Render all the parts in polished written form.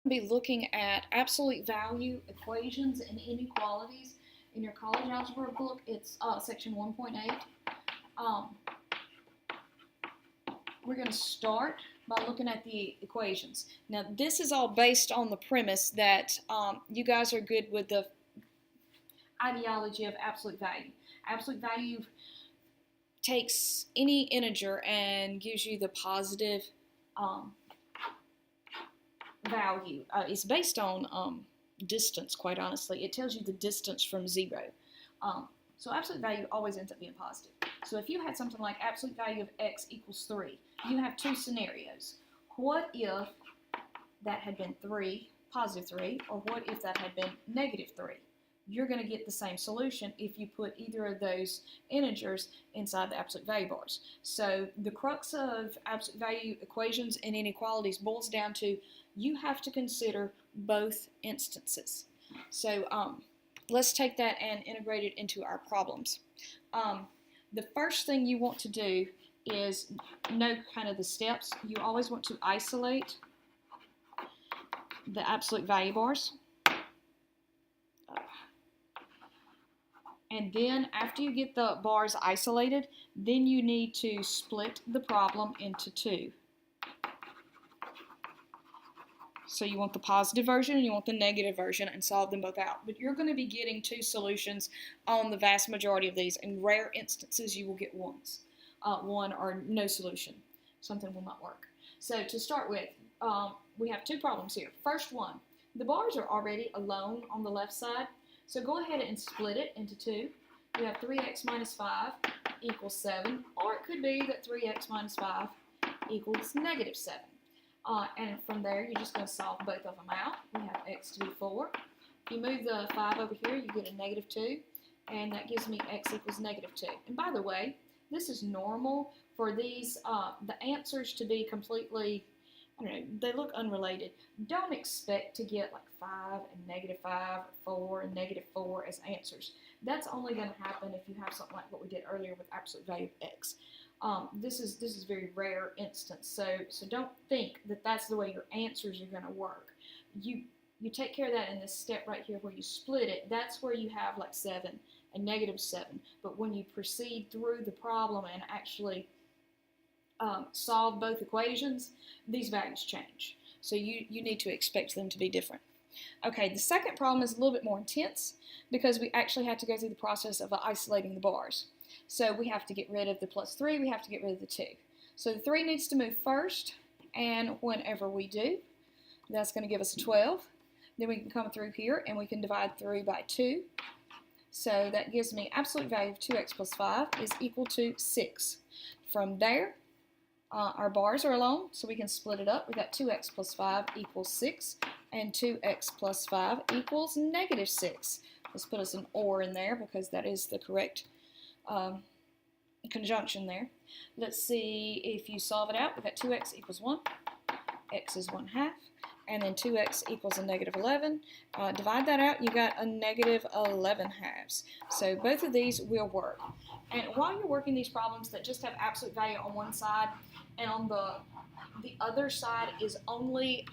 Be looking at absolute value equations and inequalities in your college algebra book. It's section 1.8. We're going to start by looking at the equations. Now, this is all based on the premise that you guys are good with the ideology of absolute value. Absolute value takes any integer and gives you the positive value. It's based on distance, quite honestly. It tells you the distance from 0. So absolute value always ends up being positive. So if you had something like absolute value of x equals 3, you have two scenarios. What if that had been 3, positive 3, or what if that had been negative 3? You're going to get the same solution if you put either of those integers inside the absolute value bars. So the crux of absolute value equations and inequalities boils down to you have to consider both instances. So let's take that and integrate it into our problems. The first thing you want to do is know kind of the steps. You always want to isolate the absolute value bars. And then after you get the bars isolated, then you need to split the problem into two. So you want the positive version and you want the negative version and solve them both out. But you're going to be getting two solutions on the vast majority of these. In rare instances, you will get one or no solution. Something will not work. So to start with, we have two problems here. First one, the bars are already alone on the left side. So go ahead and split it into two. You have 3x minus 5 equals 7. Or it could be that 3x minus 5 equals negative 7. And from there, you're just going to solve both of them out. We have x to be 4. If you move the 5 over here, you get a negative 2. And that gives me x equals negative 2. And by the way, this is normal for these, the answers to be completely, I don't know, they look unrelated. Don't expect to get like 5 and negative 5, or 4 and negative 4 as answers. That's only going to happen if you have something like what we did earlier with absolute value of x. This is a very rare instance, so don't think that that's the way your answers are going to work. You take care of that in this step right here where you split it. That's where you have like 7 and negative 7. But when you proceed through the problem and actually solve both equations, these values change. So you need to expect them to be different. Okay, the second problem is a little bit more intense because we actually have to go through the process of isolating the bars. So we have to get rid of the plus 3, we have to get rid of the 2. So the 3 needs to move first, and whenever we do, that's going to give us a 12. Then we can come through here and we can divide 3 by 2. So that gives me absolute value of 2x plus 5 is equal to 6. From there, our bars are alone, so we can split it up. We got 2x plus 5 equals 6, and 2x plus 5 equals negative 6. Let's put us an or in there because that is the correct conjunction there. Let's see if you solve it out. We've got 2x equals 1, x is 1/2, and then 2x equals a negative 11. Divide that out, you got a negative 11/2. So both of these will work. And while you're working these problems that just have absolute value on one side and on the other side is only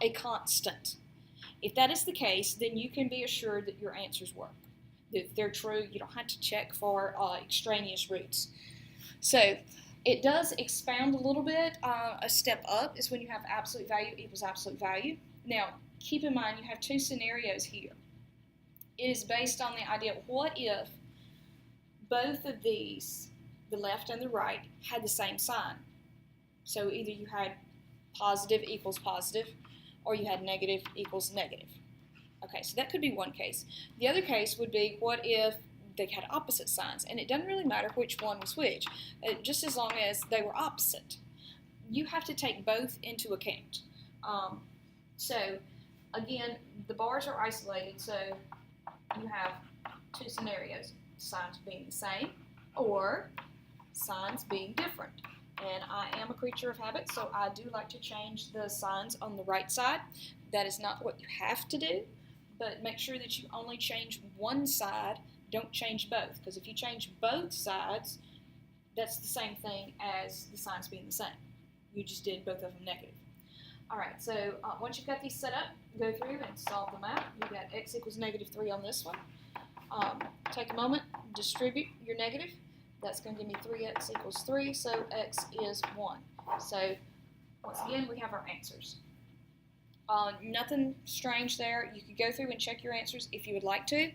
a constant, if that is the case, then you can be assured that your answers work. If they're true, you don't have to check for extraneous roots. So it does expound a little bit. A step up is when you have absolute value equals absolute value. Now, keep in mind you have two scenarios here. It is based on the idea, what if both of these, the left and the right, had the same sign? So either you had positive equals positive, or you had negative equals negative. Okay, so that could be one case. The other case would be, what if they had opposite signs? And it doesn't really matter which one was which, just as long as they were opposite. You have to take both into account. So, again, the bars are isolated, so you have two scenarios, signs being the same or signs being different. And I am a creature of habit, so I do like to change the signs on the right side. That is not what you have to do, but make sure that you only change one side, don't change both, because if you change both sides, that's the same thing as the signs being the same. You just did both of them negative. All right, so once you've got these set up, go through and solve them out. You got x equals -3 on this one. Take a moment, distribute your negative. That's going to give me 3x equals 3, so x is 1. So once again, we have our answers. Nothing strange there. You could go through and check your answers if you would like to.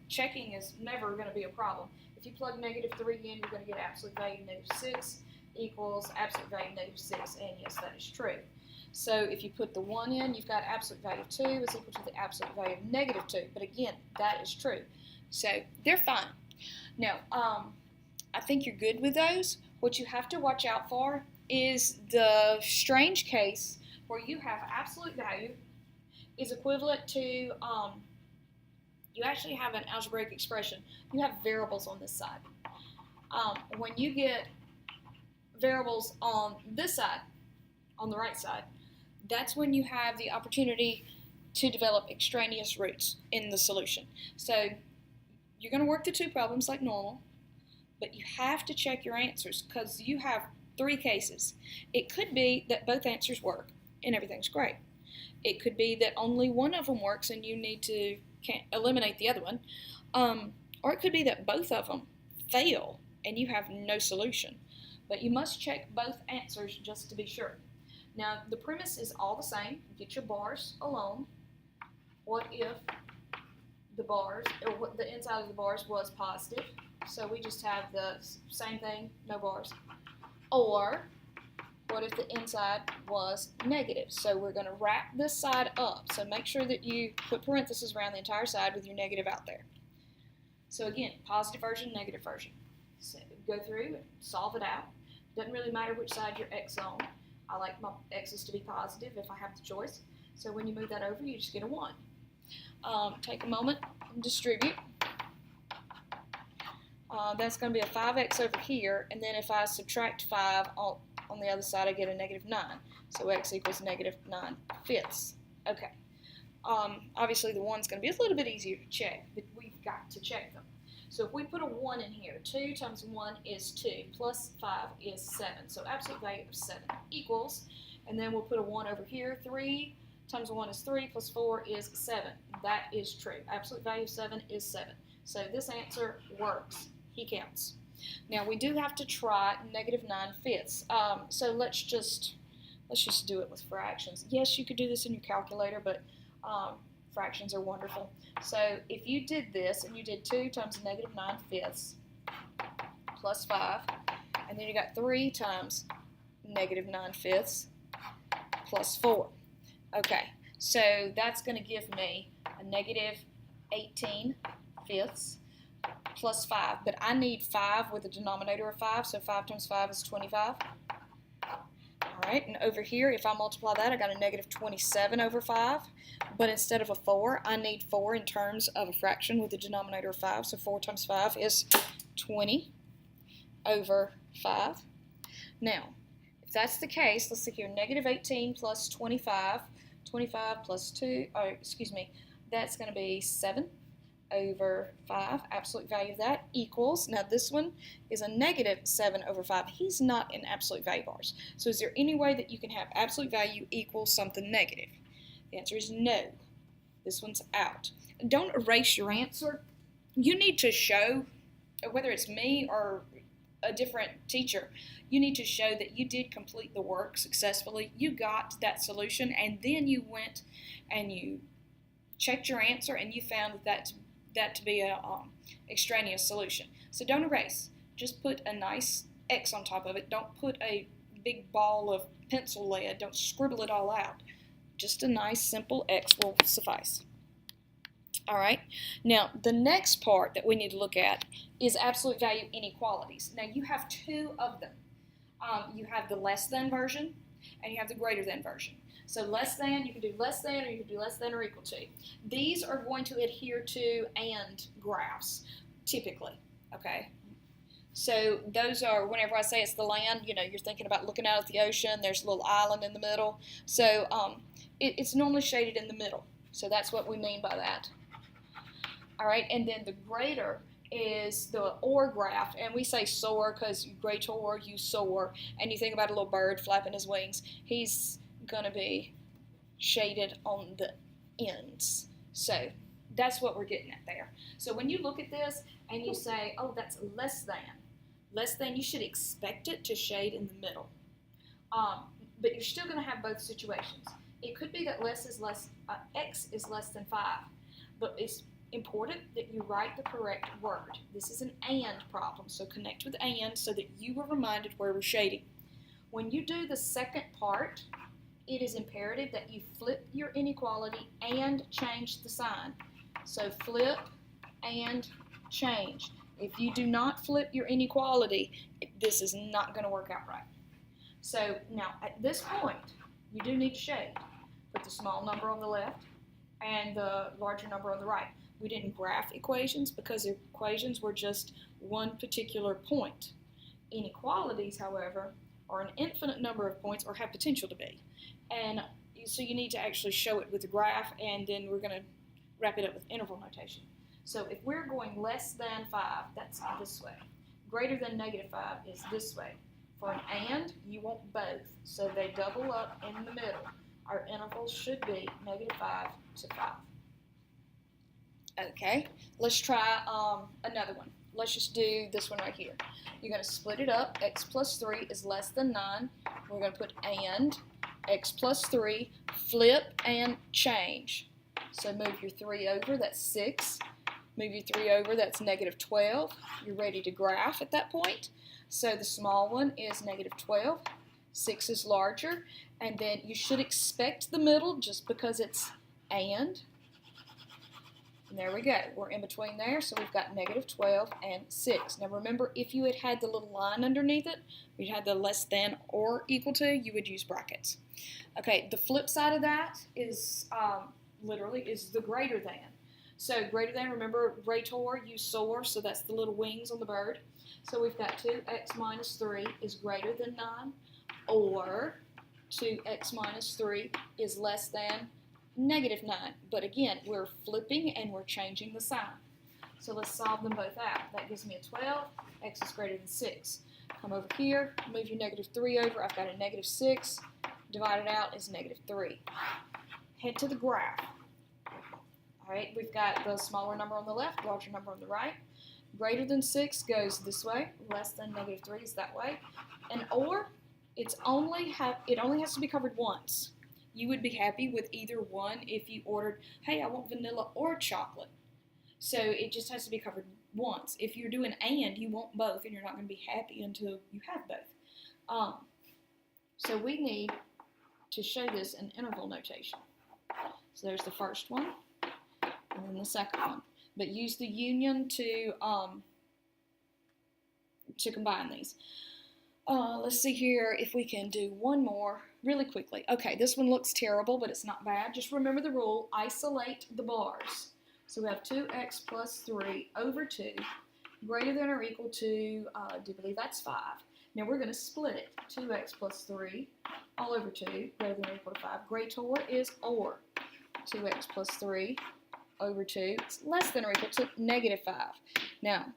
Checking is never going to be a problem. If you plug -3 in, you're going to get absolute value -6 equals absolute value -6, and yes, that is true. So if you put the 1 in, you've got absolute value of 2 is equal to the absolute value of -2. But again, that is true. So they're fine. Now, I think you're good with those. What you have to watch out for is the strange case where you have absolute value is equivalent to, you actually have an algebraic expression. You have variables on this side. When you get variables on this side, on the right side, that's when you have the opportunity to develop extraneous roots in the solution. So you're going to work the two problems like normal, but you have to check your answers because you have 3 cases. It could be that both answers work and everything's great. It could be that only one of them works and you need to eliminate the other one. Or it could be that both of them fail and you have no solution. But you must check both answers just to be sure. Now, the premise is all the same. Get your bars alone. What if the bars, or what the inside of the bars was positive? So we just have the same thing, no bars. Or what if the inside was negative? So we're going to wrap this side up. So make sure that you put parentheses around the entire side with your negative out there. So again, positive version, negative version. So go through and solve it out. Doesn't really matter which side your x on. I like my x's to be positive if I have the choice. So when you move that over, you just get a 1. Take a moment and distribute. That's going to be a 5x over here, and then if I subtract 5 on the other side, I get a -9. So x equals -9/5. Okay. Obviously, the 1's going to be a little bit easier to check, but we've got to check them. So if we put a 1 in here, 2 times 1 is 2, plus 5 is 7. So absolute value of 7 equals, and then we'll put a 1 over here, 3 times 1 is 3, plus 4 is 7. That is true. Absolute value of 7 is 7. So this answer works. He counts. Now we do have to try -9/5. So let's just do it with fractions. Yes, you could do this in your calculator, but fractions are wonderful. So if you did this and you did 2 times -9/5 plus 5, and then you got 3 times -9/5 plus 4. Okay, so that's going to give me a -18/5 plus 5, but I need 5 with a denominator of 5, so 5 times 5 is 25. All right, and over here, if I multiply that, I got a -27/5, but instead of a 4, I need 4 in terms of a fraction with a denominator of 5, so 4 times 5 is 20/5. Now, if that's the case, let's see here, -18 plus 25, 25 plus 2, that's going to be 7/5, absolute value of that equals, now this one is a -7/5. He's not in absolute value bars. So is there any way that you can have absolute value equal something negative? The answer is no. This one's out. Don't erase your answer. You need to show, whether it's me or a different teacher, you need to show that you did complete the work successfully. You got that solution, and then you went and you checked your answer and you found that to be a extraneous solution. So don't erase. Just put a nice X on top of it. Don't put a big ball of pencil lead. Don't scribble it all out. Just a nice simple X will suffice. All right. Now the next part that we need to look at is absolute value inequalities. Now you have 2 of them. You have the less than version and you have the greater than version. So less than, you can do less than, or you can do less than or equal to. These are going to adhere to and graphs, typically, okay? So those are, whenever I say it's the land, you're thinking about looking out at the ocean, there's a little island in the middle. So it's normally shaded in the middle. So that's what we mean by that. All right, and then the greater is the or graph, and we say soar because greater, you soar, and you think about a little bird flapping his wings. He's going to be shaded on the ends. So that's what we're getting at there. So when you look at this and you say, oh, that's less than, you should expect it to shade in the middle. But you're still going to have both situations. It could be that x is less than 5, but it's important that you write the correct word. This is an and problem, so connect with and so that you are reminded where we're shading. When you do the second part, it is imperative that you flip your inequality and change the sign. So flip and change. If you do not flip your inequality, this is not going to work out right. So now at this point, you do need to shade. Put the small number on the left and the larger number on the right. We didn't graph equations because equations were just one particular point. Inequalities, however, are an infinite number of points or have potential to be. And so you need to actually show it with a graph, and then we're going to wrap it up with interval notation. So if we're going less than 5, that's this way. Greater than -5 is this way. For an and, you want both, so they double up in the middle. Our intervals should be -5 to 5. Okay, let's try another one. Let's just do this one right here. You're going to split it up. X plus 3 is less than 9. We're going to put and. X plus 3, flip and change. So move your 3 over, that's 6. Move your 3 over, that's -12. You're ready to graph at that point. So the small one is -12. 6 is larger. And then you should expect the middle just because it's and. And there we go. We're in between there, so we've got -12 and 6. Now remember, if you had the little line underneath it, you had the less than or equal to, you would use brackets. Okay, the flip side of that is literally is the greater than. So greater than, remember, rator, you soar, so that's the little wings on the bird. So we've got 2x minus 3 is greater than 9, or 2x minus 3 is less than -9. But again, we're flipping and we're changing the sign. So let's solve them both out. That gives me a 12. X is greater than 6. Come over here, move your -3 over. I've got a -6. Divided out is -3. Head to the graph. All right, we've got the smaller number on the left, larger number on the right. Greater than 6 goes this way. Less than -3 is that way. And or, it only has to be covered once. You would be happy with either one if you ordered, hey, I want vanilla or chocolate. So it just has to be covered once. If you're doing and, you want both, and you're not going to be happy until you have both. So we need to show this in interval notation. So there's the first one, and then the second one. But use the union to combine these. Let's see here if we can do one more really quickly. Okay, this one looks terrible, but it's not bad. Just remember the rule, isolate the bars. So we have 2x plus 3 over 2 greater than or equal to, I do believe that's 5. Now we're going to split it. 2x plus 3 all over 2 greater than or equal to 5. Greater is or. 2x plus 3 over 2 is less than or equal to -5. Now,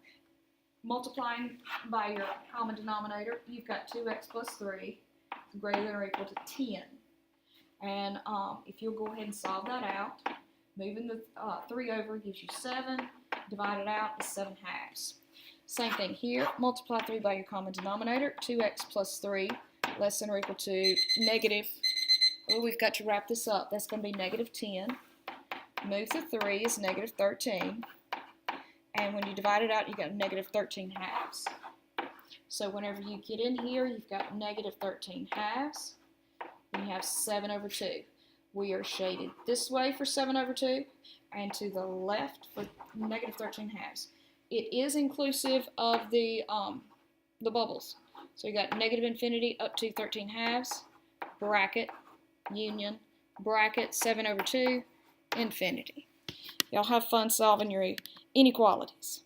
multiplying by your common denominator, you've got 2x plus 3 greater than or equal to 10. And if you'll go ahead and solve that out, moving the 3 over gives you 7. Divided out is 7/2. Same thing here. Multiply 3 by your common denominator. 2x plus 3 less than or equal to negative. Oh, we've got to wrap this up. That's going to be -10. Move the 3 is -13. And when you divide it out, you got -13/2. So whenever you get in here, you've got -13/2. And you have 7 over 2. We are shaded this way for 7 over 2 and to the left for -13/2. It is inclusive of the bubbles. So you got -infinity up to 13/2, bracket, union, bracket, 7 over 2, infinity. Y'all have fun solving your inequalities.